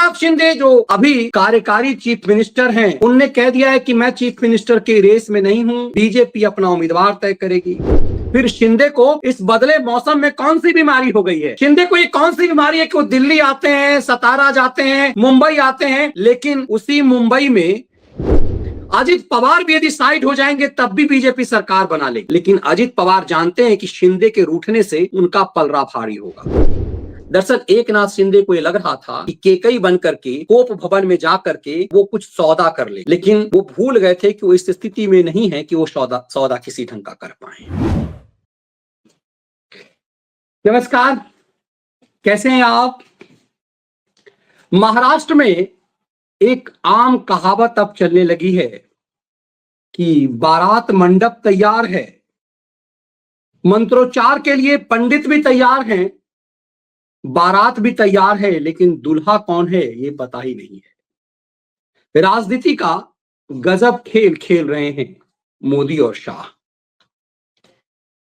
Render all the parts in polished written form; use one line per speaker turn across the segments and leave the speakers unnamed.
एकनाथ शिंदे जो अभी कार्यकारी चीफ मिनिस्टर हैं, उनने कह दिया है कि मैं चीफ मिनिस्टर की रेस में नहीं हूं, बीजेपी अपना उम्मीदवार तय करेगी। फिर शिंदे को इस बदले मौसम में कौन सी बीमारी हो गई है? शिंदे को ये कौन सी बीमारी है कि वो दिल्ली आते हैं, सतारा जाते हैं, मुंबई आते हैं, लेकिन उसी मुंबई में अजित पवार भी यदि साइड हो जाएंगे तब भी बीजेपी सरकार बना लेगी। लेकिन अजित पवार जानते हैं कि शिंदे के रूठने से उनका पलड़ा भारी होगा। दरअसल एकनाथ शिंदे को यह लग रहा था कि केकई बन करके कोप भवन में जा करके वो कुछ सौदा कर ले, लेकिन वो भूल गए थे कि वो इस स्थिति में नहीं है कि वो सौदा किसी ढंग का कर पाए। नमस्कार, कैसे हैं आप? महाराष्ट्र में एक आम कहावत अब चलने लगी है कि बारात मंडप तैयार है, मंत्रोच्चार के लिए पंडित भी तैयार हैं, बारात भी तैयार है, लेकिन दूल्हा कौन है ये पता ही नहीं है। राजनीति का गजब खेल खेल रहे हैं मोदी और शाह।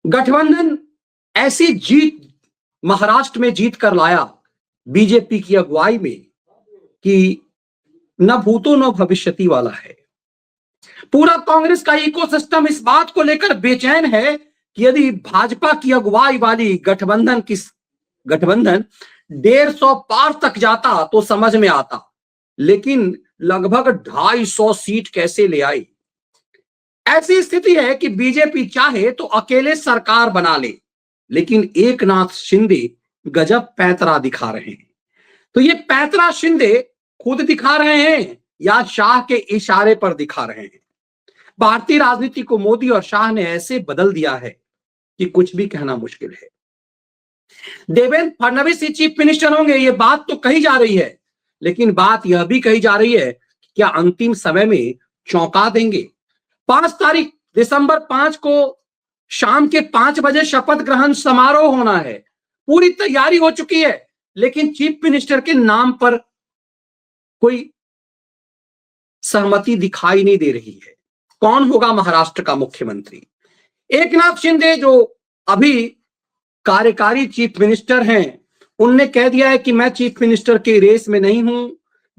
गठबंधन ऐसी जीत महाराष्ट्र में जीत कर लाया बीजेपी की अगुवाई में कि न भूतो न भविष्यति वाला है। पूरा कांग्रेस का इकोसिस्टम इस बात को लेकर बेचैन है कि यदि भाजपा की अगुवाई वाली गठबंधन 150 पार तक जाता तो समझ में आता, लेकिन लगभग 250 सीट कैसे ले आई। ऐसी स्थिति है कि बीजेपी चाहे तो अकेले सरकार बना ले, लेकिन एकनाथ शिंदे गजब पैंतरा दिखा रहे हैं। तो ये पैंतरा शिंदे खुद दिखा रहे हैं या शाह के इशारे पर दिखा रहे हैं? भारतीय राजनीति को मोदी और शाह ने ऐसे बदल दिया है कि कुछ भी कहना मुश्किल है। देवेंद्र फडणवीस ही चीफ मिनिस्टर होंगे, ये बात तो कही जा रही है, लेकिन बात यह भी कही जा रही है कि क्या अंतिम समय में चौंका देंगे। 5 दिसंबर 5 को शाम के 5 बजे शपथ ग्रहण समारोह होना है, पूरी तैयारी हो चुकी है, लेकिन चीफ मिनिस्टर के नाम पर कोई सहमति दिखाई नहीं दे रही है। कौन होगा महाराष्ट्र का मुख्यमंत्री? एकनाथ शिंदे जो अभी कार्यकारी चीफ मिनिस्टर हैं, उनने कह दिया है कि मैं चीफ मिनिस्टर की रेस में नहीं हूं,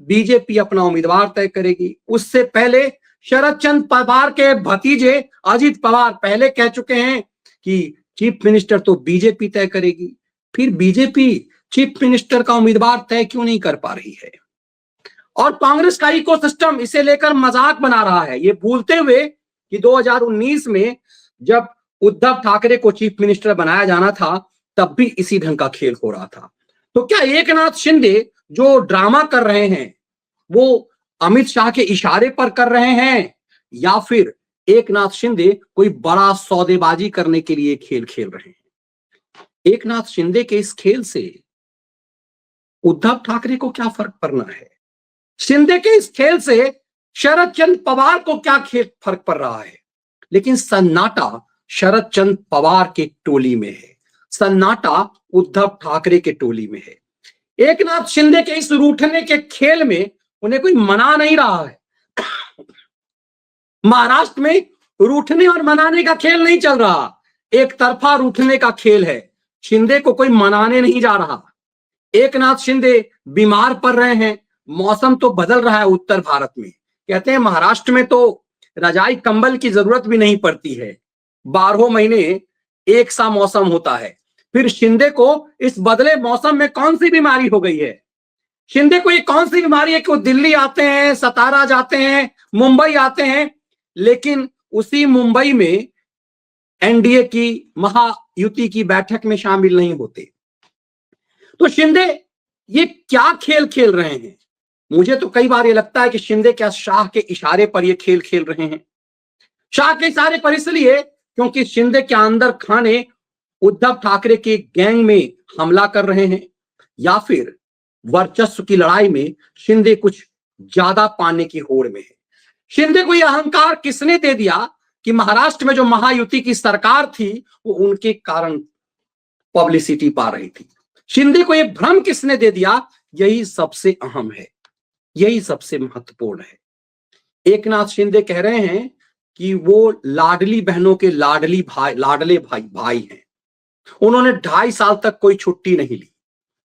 बीजेपी अपना उम्मीदवार तय करेगी। उससे पहले शरद चंद्र पवार के भतीजे अजित पवार पहले कह चुके हैं कि चीफ मिनिस्टर तो बीजेपी तय करेगी। फिर बीजेपी चीफ मिनिस्टर का उम्मीदवार तय क्यों नहीं कर पा रही है? और कांग्रेस का इकोसिस्टम इसे लेकर मजाक बना रहा है, ये भूलते हुए कि 2019 में जब उद्धव ठाकरे को चीफ मिनिस्टर बनाया जाना था तब भी इसी ढंग का खेल हो रहा था। तो क्या एकनाथ शिंदे जो ड्रामा कर रहे हैं वो अमित शाह के इशारे पर कर रहे हैं, या फिर एकनाथ शिंदे कोई बड़ा सौदेबाजी करने के लिए खेल खेल रहे हैं? एकनाथ शिंदे के इस खेल से उद्धव ठाकरे को क्या फर्क पड़ना है? शिंदे के इस खेल से शरद चंद्र पवार को क्या फर्क पड़ रहा है? लेकिन सन्नाटा शरद चंद्र पवार के टोली में है, सन्नाटा उद्धव ठाकरे के टोली में है। एकनाथ शिंदे के इस रूठने के खेल में उन्हें कोई मना नहीं रहा है। महाराष्ट्र में रूठने और मनाने का खेल नहीं चल रहा, एक तरफा रूठने का खेल है। शिंदे को कोई मनाने नहीं जा रहा। एकनाथ शिंदे बीमार पड़ रहे हैं, मौसम तो बदल रहा है उत्तर भारत में। कहते हैं महाराष्ट्र में तो रजाई कंबल की जरूरत भी नहीं पड़ती है, 12 महीने एक सा मौसम होता है। फिर शिंदे को इस बदले मौसम में कौन सी बीमारी हो गई है? शिंदे को ये कौन सी बीमारी है कि वो दिल्ली आते हैं, सतारा जाते हैं, मुंबई आते हैं, लेकिन उसी मुंबई में एनडीए की महायुति की बैठक में शामिल नहीं होते। तो शिंदे ये क्या खेल खेल रहे हैं? मुझे तो कई बार ये लगता है कि शिंदे क्या शाह के इशारे पर ये खेल खेल रहे हैं। शाह के इशारे पर इसलिए क्योंकि शिंदे के अंदर खाने उद्धव ठाकरे के गैंग में हमला कर रहे हैं, या फिर वर्चस्व की लड़ाई में शिंदे कुछ ज्यादा पाने की होड़ में है। शिंदे को यह अहंकार किसने दे दिया कि महाराष्ट्र में जो महायुति की सरकार थी वो उनके कारण पब्लिसिटी पा रही थी? शिंदे को यह भ्रम किसने दे दिया? यही सबसे अहम है, यही सबसे महत्वपूर्ण है। एकनाथ शिंदे कह रहे हैं कि वो लाडली बहनों के लाडले भाई हैं। उन्होंने 2.5 साल तक कोई छुट्टी नहीं ली,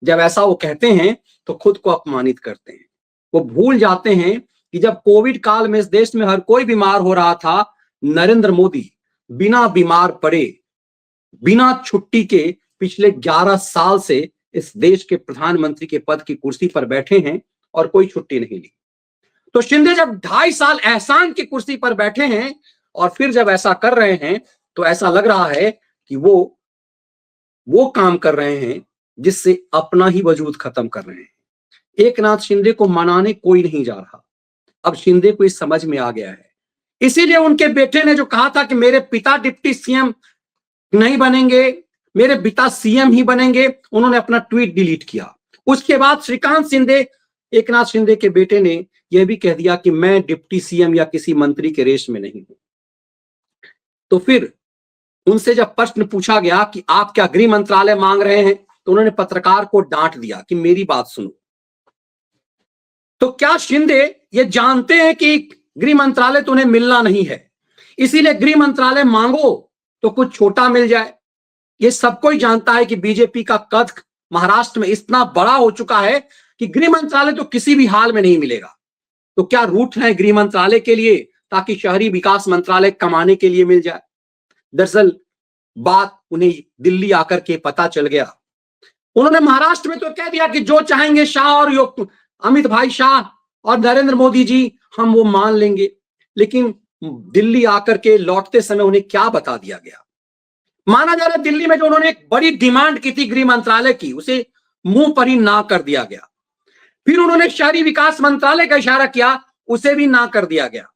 जब ऐसा वो कहते हैं तो खुद को अपमानित करते हैं। वो भूल जाते हैं कि जब कोविड काल में इस देश में हर कोई बीमार हो रहा था, नरेंद्र मोदी बिना बीमार पड़े, बिना छुट्टी के पिछले 11 साल से इस देश के प्रधानमंत्री के पद की कुर्सी पर बैठे हैं और कोई छुट्टी नहीं ली। तो शिंदे जब 2.5 साल एहसान की कुर्सी पर बैठे हैं और फिर जब ऐसा कर रहे हैं तो ऐसा लग रहा है कि वो काम कर रहे हैं जिससे अपना ही वजूद खत्म कर रहे हैं। एकनाथ शिंदे को मनाने कोई नहीं जा रहा। अब शिंदे को इस समझ में आ गया है। इसीलिए उनके बेटे ने जो कहा था कि मेरे पिता डिप्टी सीएम नहीं बनेंगे, मेरे पिता सीएम ही बनेंगे, उन्होंने अपना ट्वीट डिलीट किया। उसके बाद श्रीकांत शिंदे, एकनाथ शिंदे के बेटे ने यह भी कह दिया कि मैं डिप्टी सीएम या किसी मंत्री के रेस में नहीं हूं। तो फिर उनसे जब प्रश्न पूछा गया कि आप क्या गृह मंत्रालय मांग रहे हैं, तो उन्होंने पत्रकार को डांट दिया कि मेरी बात सुनो। तो क्या शिंदे ये जानते हैं कि गृह मंत्रालय तो उन्हें मिलना नहीं है, इसीलिए गृह मंत्रालय मांगो तो कुछ छोटा मिल जाए? ये सबको ही जानता है कि बीजेपी का कद महाराष्ट्र में इतना बड़ा हो चुका है कि गृह मंत्रालय तो किसी भी हाल में नहीं मिलेगा। तो क्या रूट है गृह मंत्रालय के लिए ताकि शहरी विकास मंत्रालय कमाने के लिए मिल जाए? दरअसल बात उन्हें दिल्ली आकर के पता चल गया। उन्होंने महाराष्ट्र में तो कह दिया कि जो चाहेंगे शाह और अमित भाई शाह और नरेंद्र मोदी जी, हम वो मान लेंगे। लेकिन दिल्ली आकर के लौटते समय उन्हें क्या बता दिया गया? माना जा रहा है दिल्ली में जो उन्होंने एक बड़ी डिमांड की थी गृह मंत्रालय की, उसे मुंह पर ही ना कर दिया गया। फिर उन्होंने शहरी विकास मंत्रालय का इशारा किया, उसे भी ना कर दिया गया।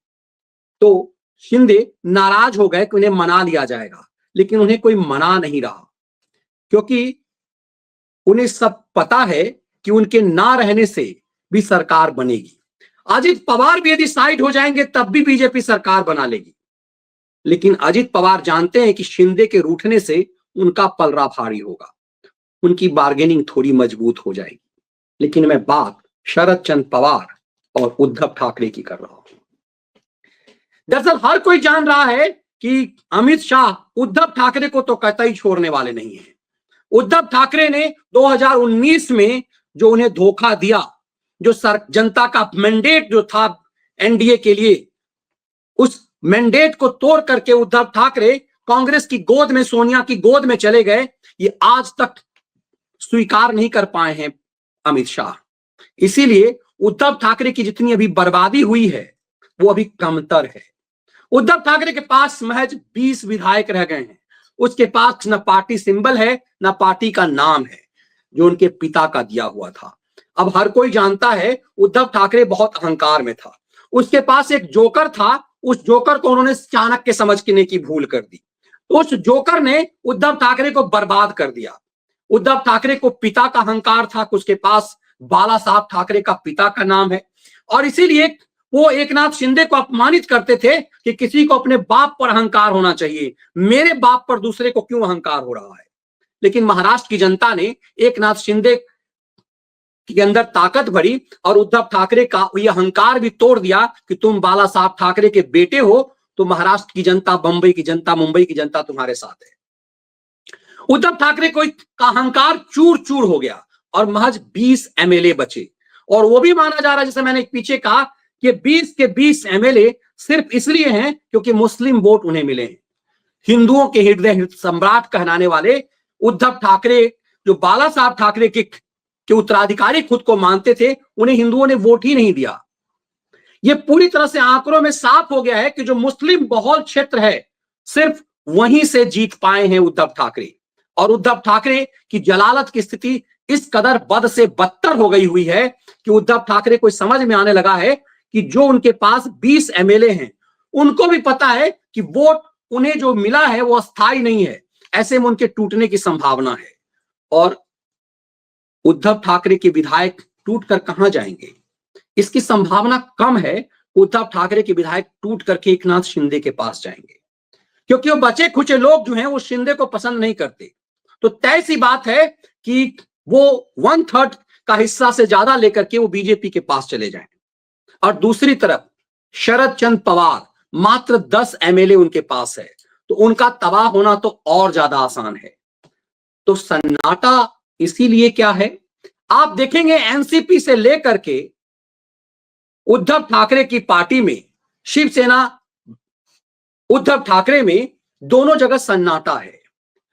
तो शिंदे नाराज हो गए कि उन्हें मना लिया जाएगा, लेकिन उन्हें कोई मना नहीं रहा, क्योंकि उन्हें सब पता है कि उनके ना रहने से भी सरकार बनेगी। अजित पवार भी यदि साइड हो जाएंगे तब भी बीजेपी सरकार बना लेगी। लेकिन अजित पवार जानते हैं कि शिंदे के रूठने से उनका पलड़ा भारी होगा, उनकी बार्गेनिंग थोड़ी मजबूत हो जाएगी। लेकिन मैं बात शरद चंद्र पवार और उद्धव ठाकरे की कर रहा हूं। दरअसल हर कोई जान रहा है कि अमित शाह उद्धव ठाकरे को तो कतई छोड़ने वाले नहीं है। उद्धव ठाकरे ने 2019 में जो उन्हें धोखा दिया, जो जनता का मैंडेट जो था एनडीए के लिए, उस मैंडेट को तोड़ करके उद्धव ठाकरे कांग्रेस की गोद में, सोनिया की गोद में चले गए। ये आज तक स्वीकार नहीं कर पाए हैं अमित शाह। इसीलिए उद्धव ठाकरे की जितनी अभी बर्बादी हुई है वो अभी कमतर है। उद्धव ठाकरे के पास महज 20 विधायक रह गए हैं। उसके पास न पार्टी सिंबल है न पार्टी का नाम है, जो उनके पिता का दिया हुआ था। अब हर कोई जानता है उद्धव ठाकरे बहुत अहंकार में था। उसके पास एक जोकर था, उस जोकर को उन्होंने चाणक्य समझने की भूल कर दी। तो उस जोकर ने उद्धव ठाकरे को बर्बाद कर दिया। उद्धव ठाकरे को पिता का अहंकार था, उसके पास बाला साहब ठाकरे का पिता का नाम है, और इसीलिए वो एकनाथ शिंदे को अपमानित करते थे कि किसी को अपने बाप पर अहंकार होना चाहिए, मेरे बाप पर दूसरे को क्यों अहंकार हो रहा है। लेकिन महाराष्ट्र की जनता ने एकनाथ शिंदे के अंदर ताकत भरी और उद्धव ठाकरे का यह अहंकार भी तोड़ दिया कि तुम बाला साहब ठाकरे के बेटे हो, तो महाराष्ट्र की जनता, बंबई की जनता, मुंबई की जनता तुम्हारे साथ है। उद्धव ठाकरे का अहंकार चूर चूर हो गया और महज 20 एमएलए बचे। और वो भी माना जा रहा है, जैसे मैंने पीछे कहा, कि 20 के 20 एमएलए सिर्फ इसलिए हैं क्योंकि मुस्लिम वोट उन्हें मिले हैं। हिंदुओं के हृदय सम्राट कहलाने वाले उद्धव ठाकरे, जो बाला साहब ठाकरे के उत्तराधिकारी खुद को मानते थे, उन्हें हिंदुओं ने वोट ही नहीं दिया। यह पूरी तरह से आंकड़ों में साफ हो गया है कि जो मुस्लिम बहुल क्षेत्र है, सिर्फ वहीं से जीत पाए हैं उद्धव ठाकरे। और उद्धव ठाकरे की जलालत की स्थिति इस कदर बद से बदतर हो गई हुई है कि उद्धव ठाकरे को समझ में आने लगा है कि जो उनके पास 20 एमएलए हैं, उनको भी पता है कि वोट उन्हें जो मिला है वो अस्थायी नहीं है, ऐसे में उनके टूटने की संभावना है। और उद्धव ठाकरे के विधायक टूटकर कहां जाएंगे? इसकी संभावना कम है। उद्धव ठाकरे के विधायक टूट करके एकनाथ शिंदे के पास जाएंगे, क्योंकि वो बचे खुचे लोग जो हैं वो शिंदे को पसंद नहीं करते। तो तय सी बात है कि वो 1/3 का हिस्सा से ज्यादा लेकर के वो बीजेपी के पास चले जाएं। और दूसरी तरफ शरद चंद्र पवार, मात्र 10 एमएलए उनके पास है, तो उनका तबाह होना तो और ज्यादा आसान है। तो सन्नाटा इसीलिए क्या है आप देखेंगे एनसीपी से लेकर के उद्धव ठाकरे की पार्टी में, शिवसेना उद्धव ठाकरे में, दोनों जगह सन्नाटा है।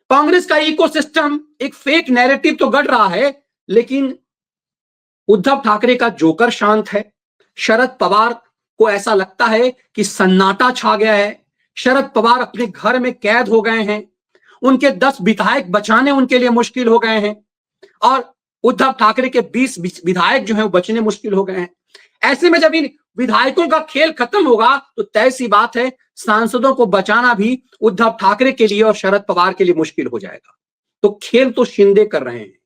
कांग्रेस का इकोसिस्टम एक फेक नैरेटिव तो गढ़ रहा है, लेकिन उद्धव ठाकरे का जोकर शांत है। शरद पवार को ऐसा लगता है कि सन्नाटा छा गया है। शरद पवार अपने घर में कैद हो गए हैं। उनके 10 विधायक बचाने उनके लिए मुश्किल हो गए हैं और उद्धव ठाकरे के 20 विधायक जो हैं वो बचने मुश्किल हो गए हैं। ऐसे में जब इन विधायकों का खेल खत्म होगा तो तय सी बात है, सांसदों को बचाना भी उद्धव ठाकरे के लिए और शरद पवार के लिए मुश्किल हो जाएगा। तो खेल तो शिंदे कर रहे हैं।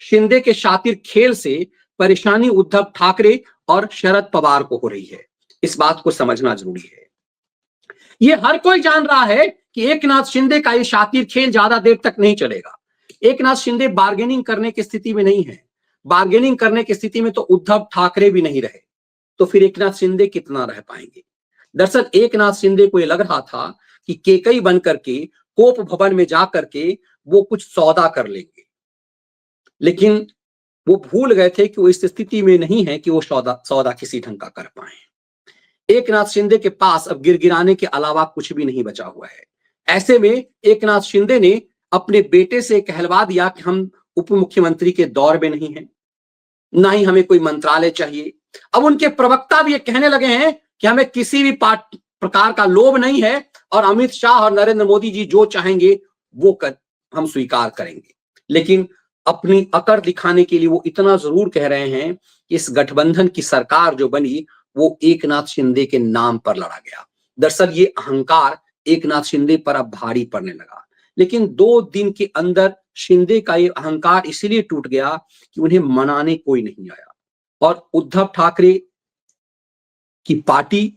शिंदे के शातिर खेल से परेशानी उद्धव ठाकरे और शरद पवार को हो रही है। इस बात को समझना जरूरी है। ये हर कोई जान रहा है कि एकनाथ शिंदे का ये शातिर खेल ज्यादा देर तक नहीं चलेगा। एकनाथ शिंदे बार्गेनिंग करने की स्थिति में नहीं है। बार्गेनिंग करने की स्थिति में तो उद्धव ठाकरे भी नहीं रहे, तो फिर एकनाथ शिंदे कितना रह पाएंगे। दरअसल एकनाथ शिंदे को यह लग रहा था कि केकई बन करके कोप भवन में जाकर के वो कुछ सौदा कर लेंगे, लेकिन वो भूल गए थे कि वो इस स्थिति में नहीं है कि वो सौदा किसी ढंग का कर पाए। एकनाथ शिंदे के पास अब गिरगिराने के अलावा कुछ भी नहीं बचा हुआ है। ऐसे में एकनाथ शिंदे ने अपने बेटे से कहलवा दिया कि हम उप मुख्यमंत्री के दौर में नहीं हैं, ना ही हमें कोई मंत्रालय चाहिए। अब उनके प्रवक्ता भी ये कहने लगे हैं कि हमें किसी भी प्रकार का लोभ नहीं है और अमित शाह और नरेंद्र मोदी जी जो चाहेंगे वो हम स्वीकार करेंगे। लेकिन अपनी अकड़ दिखाने के लिए वो इतना जरूर कह रहे हैं कि इस गठबंधन की सरकार जो बनी वो एकनाथ शिंदे के नाम पर लड़ा गया। दरअसल ये अहंकार एकनाथ शिंदे पर अब भारी पड़ने लगा, लेकिन 2 दिन के अंदर शिंदे का ये अहंकार इसलिए टूट गया कि उन्हें मनाने कोई नहीं आया और उद्धव ठाकरे की पार्टी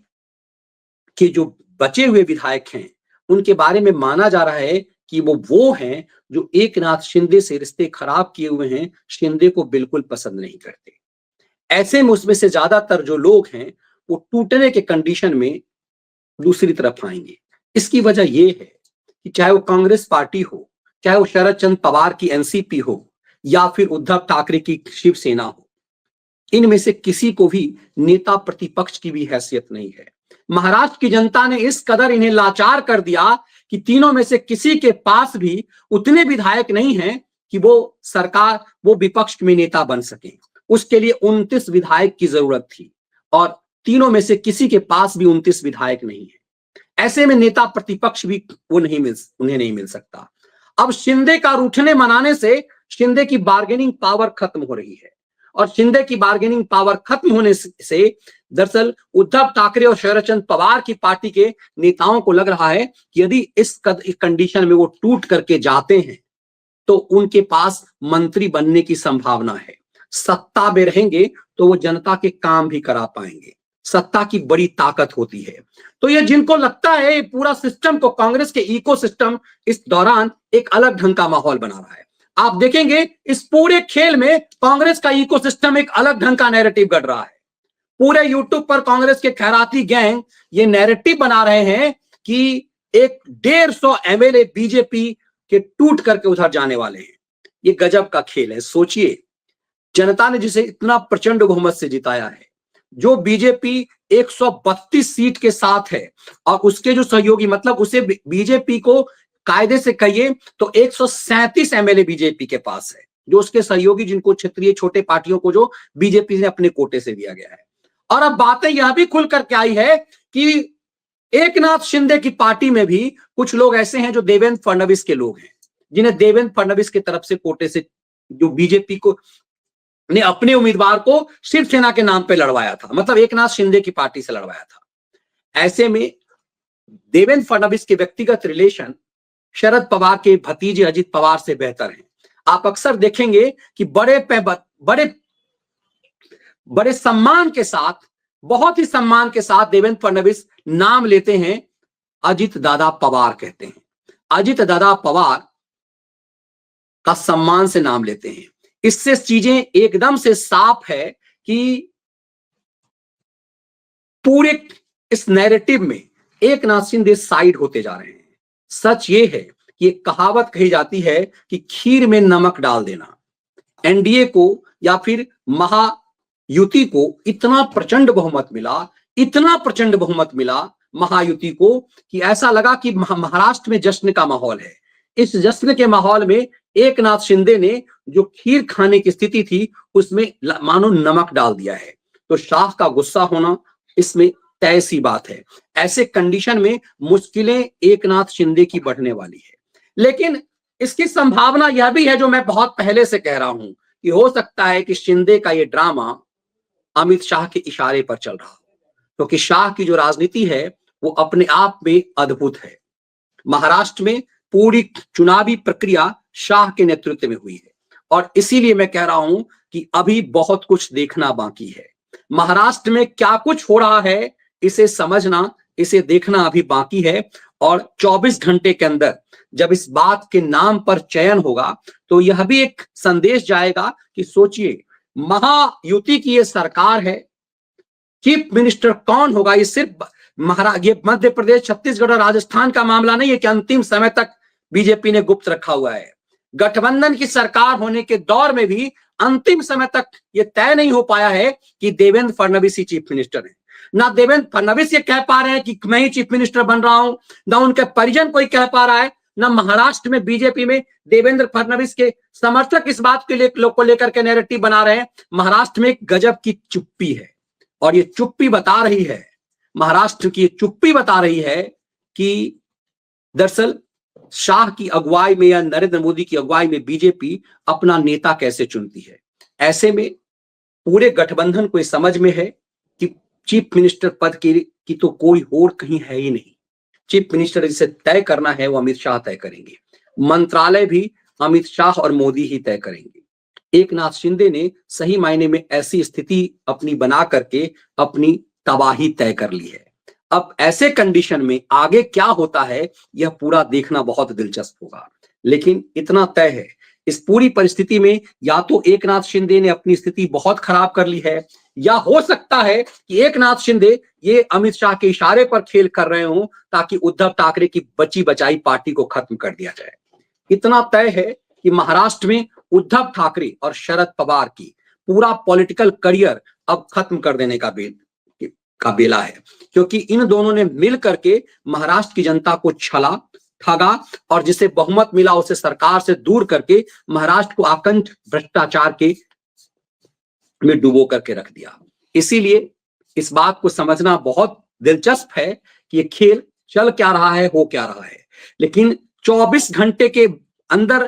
के जो बचे हुए विधायक हैं उनके बारे में माना जा रहा है कि वो हैं जो एकनाथ शिंदे से रिश्ते खराब किए हुए हैं, शिंदे को बिल्कुल पसंद नहीं करते। ऐसे में उसमें से ज्यादातर जो लोग हैं वो टूटने के कंडीशन में दूसरी तरफ आएंगे। इसकी वजह यह है कि चाहे वो कांग्रेस पार्टी हो, चाहे वो शरद चंद्र पवार की एनसीपी हो या फिर उद्धव ठाकरे की शिवसेना हो, इनमें से किसी को भी नेता प्रतिपक्ष की भी हैसियत नहीं है। महाराष्ट्र की जनता ने इस कदर इन्हें लाचार कर दिया कि तीनों में से किसी के पास भी उतने विधायक नहीं हैं कि वो विपक्ष में नेता बन सके। उसके लिए 29 विधायक की जरूरत थी और तीनों में से किसी के पास भी 29 विधायक नहीं है। ऐसे में नेता प्रतिपक्ष भी उन्हें नहीं मिल सकता। अब शिंदे का रूठने मनाने से शिंदे की बार्गेनिंग पावर खत्म हो रही है और शिंदे की बार्गेनिंग पावर खत्म होने से दरअसल उद्धव ठाकरे और शरद चंद्र पवार की पार्टी के नेताओं को लग रहा है कि यदि इस कंडीशन में वो टूट करके जाते हैं तो उनके पास मंत्री बनने की संभावना है। सत्ता में रहेंगे तो वो जनता के काम भी करा पाएंगे। सत्ता की बड़ी ताकत होती है। तो ये जिनको लगता है पूरा सिस्टम को, कांग्रेस के इकोसिस्टम इस दौरान एक अलग ढंग का माहौल बना रहा है। आप देखेंगे इस पूरे खेल में कांग्रेस का इकोसिस्टम एक अलग ढंग का नैरेटिव गढ़ रहा है। पूरे यूट्यूब पर कांग्रेस के खैराती गैंग ये नैरेटिव बना रहे हैं कि एक 150 एमएलए बीजेपी के टूट करके उधर जाने वाले हैं। ये गजब का खेल है। सोचिए, जनता ने जिसे इतना प्रचंड बहुमत से जिताया है, जो बीजेपी 132 सीट के साथ है और उसके जो सहयोगी, मतलब उसे बीजेपी को कायदे से कहिए तो 137 एमएलए बीजेपी के पास है, जो उसके सहयोगी जिनको क्षेत्रीय छोटे पार्टियों को जो बीजेपी ने अपने कोटे से दिया गया है। और अब बातें यह भी खुल करके आई है कि एकनाथ शिंदे की पार्टी में भी कुछ लोग ऐसे हैं जो देवेंद्र फडणवीस के लोग हैं, जिन्हें देवेंद्र फडणवीस की तरफ से कोटे से जो बीजेपी को ने अपने उम्मीदवार को शिवसेना के नाम पे लड़वाया था, मतलब एकनाथ शिंदे की पार्टी से लड़वाया था। ऐसे में देवेंद्र फडणवीस के व्यक्तिगत रिलेशन शरद पवार के भतीजे अजित पवार से बेहतर हैं। आप अक्सर देखेंगे कि बड़े सम्मान के साथ, बहुत ही सम्मान के साथ देवेंद्र फडणवीस नाम लेते हैं, अजित दादा पवार कहते हैं। अजित दादा पवार का सम्मान से नाम लेते हैं। इससे चीजें एकदम से साफ है कि पूरे इस नैरेटिव में एकनाथ शिंदे साइड होते जा रहे हैं। सच ये है कि एक कहावत कही जाती है कि खीर में नमक डाल देना। एनडीए को या फिर महायुति को इतना प्रचंड बहुमत मिला, इतना प्रचंड बहुमत मिला महायुति को कि ऐसा लगा कि महाराष्ट्र में जश्न का माहौल है। इस जश्न के माहौल में एकनाथ शिंदे ने जो खीर खाने की स्थिति थी उसमें मानो नमक डाल दिया है। तो शाह का गुस्सा होना इसमें तय सी बात है। ऐसे कंडीशन में मुश्किलें एकनाथ शिंदे की बढ़ने वाली है। लेकिन इसकी संभावना यह भी है, जो मैं बहुत पहले से कह रहा हूं, कि हो सकता है कि शिंदे का ये ड्रामा अमित शाह के इशारे पर चल रहा हो, क्योंकि शाह की जो राजनीति है वो अपने आप में अद्भुत है। महाराष्ट्र में पूरी चुनावी प्रक्रिया शाह के नेतृत्व में हुई है और इसीलिए मैं कह रहा हूं कि अभी बहुत कुछ देखना बाकी है। महाराष्ट्र में क्या कुछ हो रहा है इसे समझना, इसे देखना अभी बाकी है और 24 घंटे के अंदर जब इस बात के नाम पर चयन होगा तो यह भी एक संदेश जाएगा कि सोचिए, महायुति की ये सरकार है, चीफ मिनिस्टर कौन होगा। ये सिर्फ ये मध्य प्रदेश, छत्तीसगढ़ और राजस्थान का मामला नहीं है कि अंतिम समय तक बीजेपी ने गुप्त रखा हुआ है। गठबंधन की सरकार होने के दौर में भी अंतिम समय तक यह तय नहीं हो पाया है कि देवेंद्र फडणवीस ही चीफ मिनिस्टर है। ना देवेंद्र फडणवीस ये कह पा रहे हैं कि मैं ही चीफ मिनिस्टर बन रहा हूं, ना उनके परिजन कोई कह पा रहा है, ना महाराष्ट्र में बीजेपी में देवेंद्र फडणवीस के समर्थक इस बात के लिए को लेकर के नैरेटिव बना रहे हैं। महाराष्ट्र में एक गजब की चुप्पी है और ये चुप्पी बता रही है, महाराष्ट्र की चुप्पी बता रही है कि दरअसल शाह की अगुवाई में या नरेंद्र मोदी की अगुवाई में बीजेपी अपना नेता कैसे चुनती है। ऐसे में पूरे गठबंधन को समझ में है कि चीफ मिनिस्टर पद की तो कोई होड़ कहीं है ही नहीं। चीफ मिनिस्टर जिसे तय करना है वो अमित शाह तय करेंगे, मंत्रालय भी अमित शाह और मोदी ही तय करेंगे। एकनाथ शिंदे ने सही मायने में ऐसी स्थिति अपनी बना करके अपनी तबाही तय कर ली है। अब ऐसे कंडीशन में आगे क्या होता है यह पूरा देखना बहुत दिलचस्प होगा। लेकिन इतना तय है, इस पूरी परिस्थिति में या तो एकनाथ शिंदे ने अपनी स्थिति बहुत खराब कर ली है, या हो सकता है कि एकनाथ शिंदे ये अमित शाह के इशारे पर खेल कर रहे हों ताकि उद्धव ठाकरे की बची बचाई पार्टी को खत्म कर दिया जाए। इतना तय है कि महाराष्ट्र में उद्धव ठाकरे और शरद पवार की पूरा पॉलिटिकल करियर अब खत्म कर देने का बेला है, क्योंकि इन दोनों ने मिल करके महाराष्ट्र की जनता को छला, ठगा और जिसे बहुमत मिला उसे सरकार से दूर करके महाराष्ट्र को आकंठ भ्रष्टाचार के में डुबो करके रख दिया। इसीलिए इस बात को समझना बहुत दिलचस्प है कि ये खेल चल क्या रहा है, हो क्या रहा है। लेकिन 24 घंटे के अंदर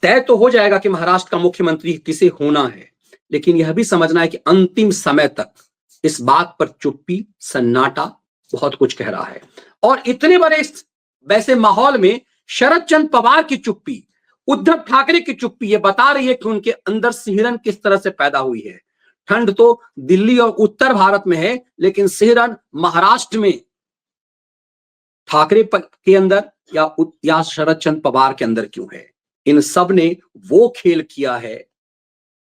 तय तो हो जाएगा कि महाराष्ट्र का मुख्यमंत्री किसे होना है, लेकिन यह भी समझना है कि अंतिम समय तक इस बात पर चुप्पी, सन्नाटा बहुत कुछ कह रहा है। और इतने बड़े वैसे माहौल में शरद चंद्र पवार की चुप्पी, उद्धव ठाकरे की चुप्पी ये बता रही है कि उनके अंदर सिहरन किस तरह से पैदा हुई है। ठंड तो दिल्ली और उत्तर भारत में है, लेकिन सिहरन महाराष्ट्र में ठाकरे के अंदर या शरद चंद्र पवार के अंदर क्यों है। इन सब ने वो खेल किया है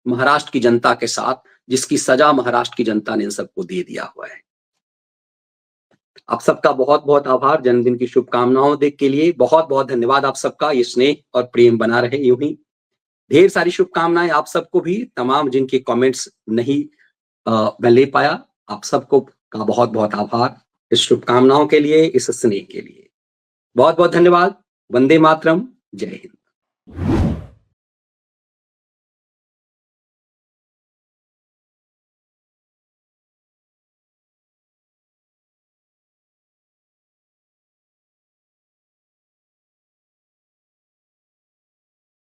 महाराष्ट्र की जनता के साथ जिसकी सजा महाराष्ट्र की जनता ने इन सबको दे दिया हुआ है। आप सबका बहुत बहुत आभार। जन्मदिन की शुभकामनाओं के लिए बहुत बहुत धन्यवाद आप सबका। ये स्नेह और प्रेम बना रहे यूं ही। ढेर सारी शुभकामनाएं आप सबको भी, तमाम जिनके कमेंट्स नहीं मैं ले पाया, आप सबको का बहुत बहुत आभार इस शुभकामनाओं के लिए, इस स्नेह के लिए। बहुत बहुत धन्यवाद। वंदे मातरम। जय हिंद।